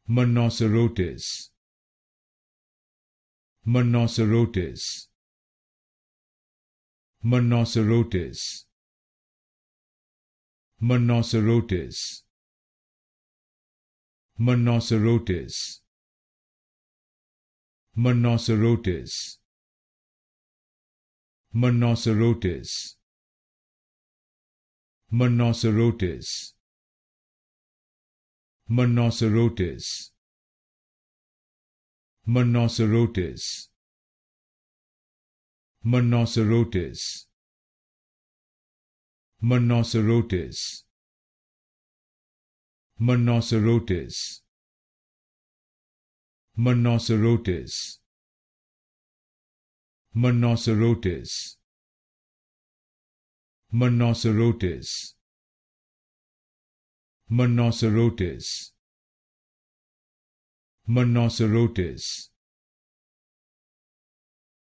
Monocerotis. Monocerotis. Monocerotis. Monocerotis. Monocerotis. Monocerotis. Monocerotis. Monocerotis. Monocerotis. Monocerotis. Monocerotis. Monocerotis. Monocerotis. Monocerotis. Monocerotis. Monocerotis. Monocerotis. Monocerotis.